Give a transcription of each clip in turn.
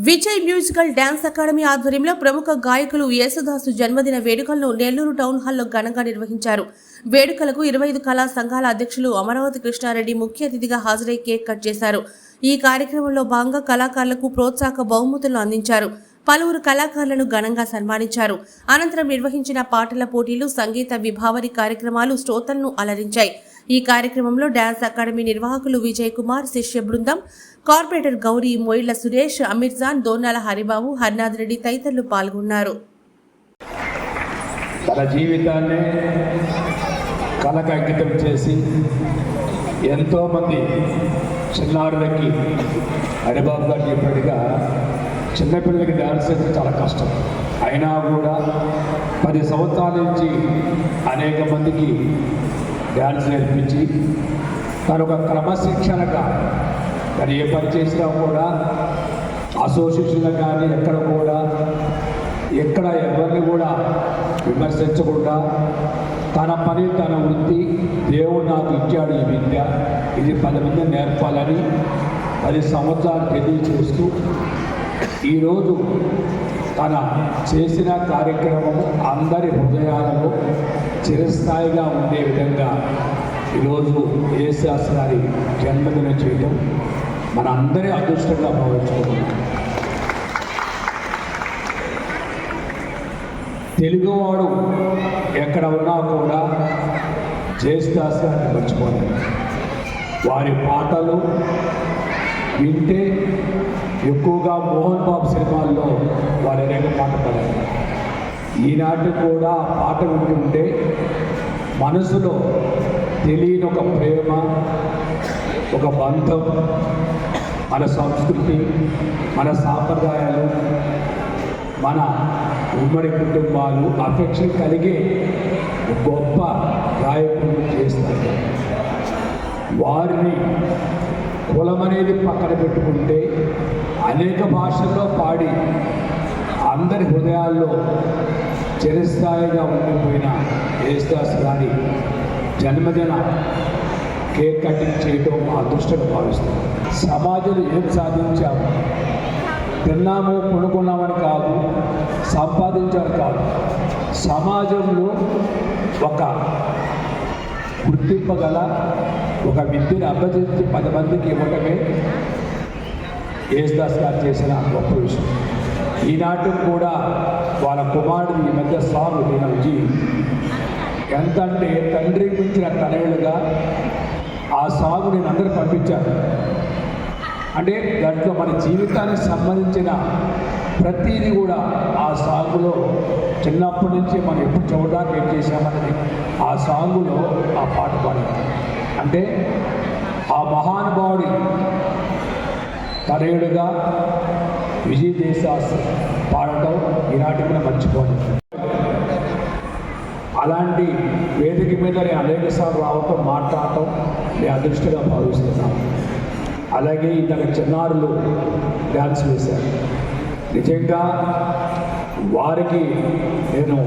Vijay musical dance academy ఆధ్వర్యంలో ప్రముఖ గాయకులు యేసుదాసు జన్మదిన వేడుకలను నెల్లూరు టౌన్ హాల్లో ఘనంగా నిర్వహించారు. వేడుకలకు 25 కళా సంఘాల అధ్యక్షులు అమరావతి కృష్ణారెడ్డి ముఖ్య అతిథిగా హాజరై కేక్ కట్ చేశారు. ఈ కార్యక్రమంలో భాగంగా కళాకారులకు ప్రోత్సాహక బహుమతులను అందించారు. పలువురు కళాకారులను ఘనంగా సన్మానించారు. అనంతరం నిర్వహించిన పాటల పోటీలు, సంగీత విభావరి కార్యక్రమాలు శ్రోతలను అలరించాయి. ఈ కార్యక్రమంలో డాన్స్ అకాడమీ నిర్వాహకులు విజయ్ కుమార్, శిష్య బృందం, కార్పొరేటర్ గౌరీ, మొయిళ్ల సురేష్, అమీర్జాన్, దోన్నాల హరిబాబు, హర్నాథ్ రెడ్డి తదితరులు పాల్గొన్నారు. తన జీవితాన్ని కళకు అంకితం చేసి ఎంతోమంది చిన్నారులకి హరిబాబు గారు చెప్పినట్టుగా చిన్నపిల్లలకి డ్యాన్స్ అయితే చాలా కష్టం. అయినా కూడా 10 సంవత్సరాల నుంచి అనేక మందికి డ్యాన్స్ నేర్పించి తను ఒక క్రమశిక్షణగా తను ఏ పని చేసినా కూడా అసోసియేషన్లు కానీ ఎక్కడ ఎవరిని కూడా విమర్శించకుండా తన పని, తన వృత్తి, దేవుడు నాకు ఇచ్చాడు ఈ విద్య, ఇది 10 మంది నేర్పాలని 10 సంవత్సరాలు తెలియచేస్తూ ఈరోజు తన చేసిన కార్యక్రమము అందరి హృదయాలలో చిరస్థాయిగా ఉండే విధంగా ఈరోజు యేసుదాసు గారి జన్మదినం చేయడం మన అందరి అదృష్టంగా భావించుకుంటున్నాం. తెలుగువాడు ఎక్కడ ఉన్నా కూడా యేసుదాసు గారిని మర్చిపోలేదు. వారి పాటలు వింటే ఎక్కువగా మోహన్ బాబు సినిమాల్లో వారి అనేక పాట పడారు. ఈనాటి కూడా ఆ పాట వింటుంటే మనసులో తెలియని ఒక ప్రేమ, ఒక బంధం, మన సంస్కృతి, మన సాంప్రదాయాలు, మన ఉమ్మడి కుటుంబాలు అఫెక్షన్ కలిగే గొప్ప గాయకులు చేస్తారు. వారిని కులం అనేది పక్కన పెట్టుకుంటే అనేక భాషల్లో పాడి అందరి హృదయాల్లో చిరస్థాయిగా ఉండిపోయిన యేసుదాసు గారి జన్మదిన కేక్ కటింగ్ చేయడం మా అదృష్టంగా భావిస్తున్నాం. సమాజంలో ఏం సాధించాము, తిన్నాము కొనుక్కున్నామని కాదు, సంపాదించాలని కాదు, సమాజంలో ఒక గుర్తింపగల ఒక విద్యను అభ్యసించి 10 మందికి ఇవ్వటమే యేసుదాసు గారు చేసిన గొప్ప విషయం. ఈనాటి కూడా వాళ్ళ కుమారుడు ఈ మధ్య సాగు విజయ్ ఎంత అంటే తండ్రికి మించిన తనయులుగా ఆ సాగు నేను అందరూ పంపించాను. అంటే దాంట్లో మన జీవితానికి సంబంధించిన ప్రతిదీ కూడా ఆ సాగులో చిన్నప్పటి నుంచి మనం ఎప్పుడు చూడడానికి ఏం చేసామన్నది ఆ సాగులో ఆ పాట పాడారు. అంటే ఆ మహానుభావుడి తనయుడుగా విజయ్ దేశాస్ పాడటం ఈనాటి కూడా మర్చిపోలేదు. అలాంటి వేదిక మీద అనేక సార్లు రావటం, మాట్లాడటం నేను అదృష్టంగా భావిస్తున్నాను. అలాగే ఇతర చిన్నారులు డ్యాన్స్ వేశారు. నిజంగా వారికి నేను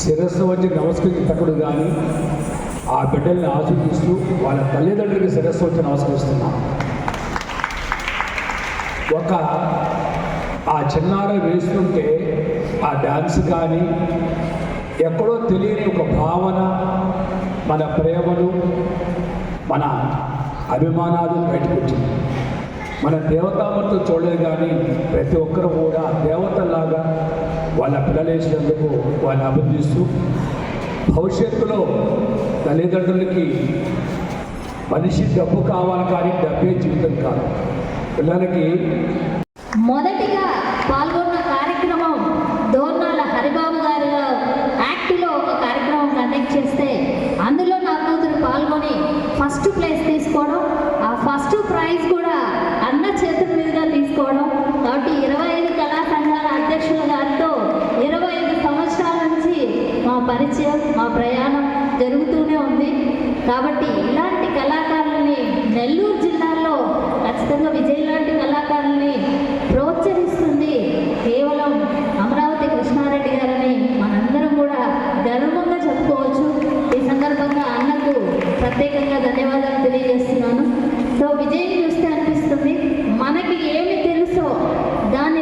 శిరస్సు వచ్చి నమస్కరించటప్పుడు కానీ ఆ బిడ్డల్ని ఆశీర్దిస్తూ వాళ్ళ తల్లిదండ్రులకి శిరస్సు వచ్చి నమస్కరిస్తున్నాను. ఆ చిన్నారు వేస్తుంటే ఆ డ్యాన్స్ కానీ ఎక్కడో తెలియని ఒక భావన, మన ప్రేమలు, మన అభిమానాలు బయటకు వచ్చింది. మన దేవతామూర్తి చూడలేదు కానీ ప్రతి ఒక్కరు కూడా దేవతలాగా వాళ్ళ పిల్లలు వేసినందుకు వాళ్ళని అభినందిస్తూ భవిష్యత్తులో తల్లిదండ్రులకి మనిషి డబ్బు కావాలి కానీ డబ్బే జీవితం కాదు. పిల్లలకి మొదటిగా పాల్గొన్న కార్యక్రమం దోన్నాల హరిబాబు గారు యాక్ట్లో ఒక కార్యక్రమం కండక్ట్ చేస్తే అందులో నా కూతురు పాల్గొని ఫస్ట్ ప్లేస్ తీసుకోవడం, ఆ ఫస్ట్ ప్రైజ్ కూడా అన్న చేతుల మీదుగా తీసుకోవడం. కాబట్టి 25 కళా సంఘాల అధ్యక్షుల గారితో 25 సంవత్సరాల నుంచి మా పరిచయం, మా ప్రయాణం జరుగుతూనే ఉంది. కాబట్టి ఇలాంటి కళాకారులని నెల్లూరు జిల్లాలో ఖచ్చితంగా విజయ్ లాంటి కళాకారుల్ని ప్రోత్సహిస్తుంది కేవలం అమరావతి కృష్ణారెడ్డి గారని మనందరం కూడా గర్వంగా చెప్పుకోవచ్చు. ఈ సందర్భంగా అన్నకు ప్రత్యేకంగా ధన్యవాదాలు తెలియజేస్తున్నాను. సో విజయ్ చూస్తే అనిపిస్తుంది మనకి ఏమి తెలుసో దాన్ని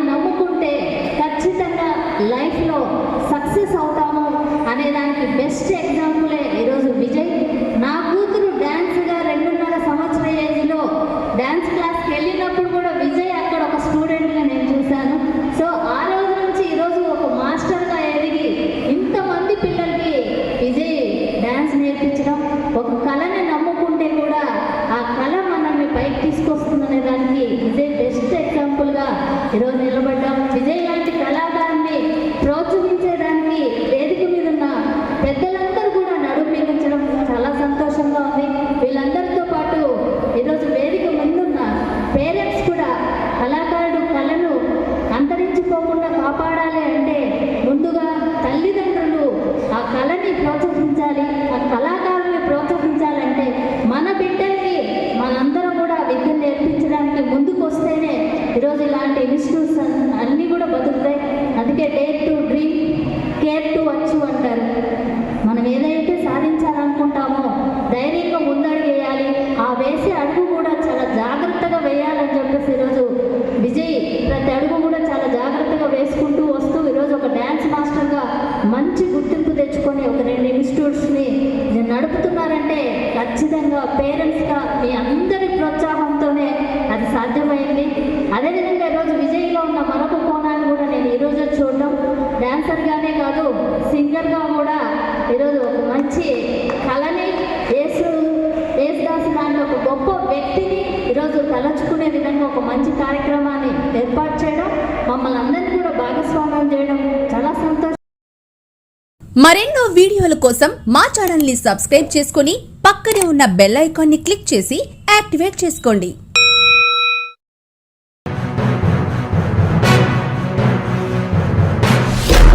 ప్రోత్సహించాలి, ఆ కళాకారుల్ని ప్రోత్సహించాలంటే మన బిడ్డల్ని మనందరం కూడా విద్య నేర్పించడానికి ముందుకు వస్తేనే ఈరోజు ఇలాంటి ఇన్స్టిట్యూట్స్ అన్నీ కూడా బతుకుతాయి. అందుకే dare to dream, care to achieve అంటారు. మనం ఏదైతే సాధించాలనుకుంటామో ధైర్యంగా ముందడుగు వేయాలి. ఆ వేసే అడుగు కూడా చాలా జాగ్రత్తగా వేయాలని చెప్పేసి ఈరోజు విజయ్ ప్రతి అడుగు కూడా చాలా జాగ్రత్తగా వేసుకుంటూ వస్తూ ఈరోజు ఒక డ్యాన్స్ మాస్టర్గా మంచి గుర్తింపు తెచ్చుకొని ఒక 2 ఇన్స్టిట్యూట్స్ని నడుపుతున్నారంటే ఖచ్చితంగా పేరెంట్స్గా మీ అందరి ప్రోత్సాహంతోనే అది సాధ్యమైంది. అదేవిధంగా ఈరోజు విజయ్లో ఉన్న మరొక కోణాన్ని కూడా నేను ఈరోజు చూడడం, డాన్సర్గానే కాదు సింగర్గా కూడా ఈరోజు ఒక మంచి కళని యేసుదాస్ లాంటి ఒక గొప్ప వ్యక్తిని ఈరోజు తలచుకునే విధంగా ఒక మంచి కార్యక్రమాన్ని ఏర్పాటు చేయడం, మమ్మల్ని అందరినీ కూడా భాగస్వామ్యం చేయడం చాలా సంతోషం. మరెన్నో వీడియోల కోసం మా ఛానల్ ని సబ్స్క్రైబ్ చేసుకుని పక్కనే ఉన్న బెల్ ఐకాన్ ని క్లిక్ చేసి యాక్టివేట్ చేసుకోండి.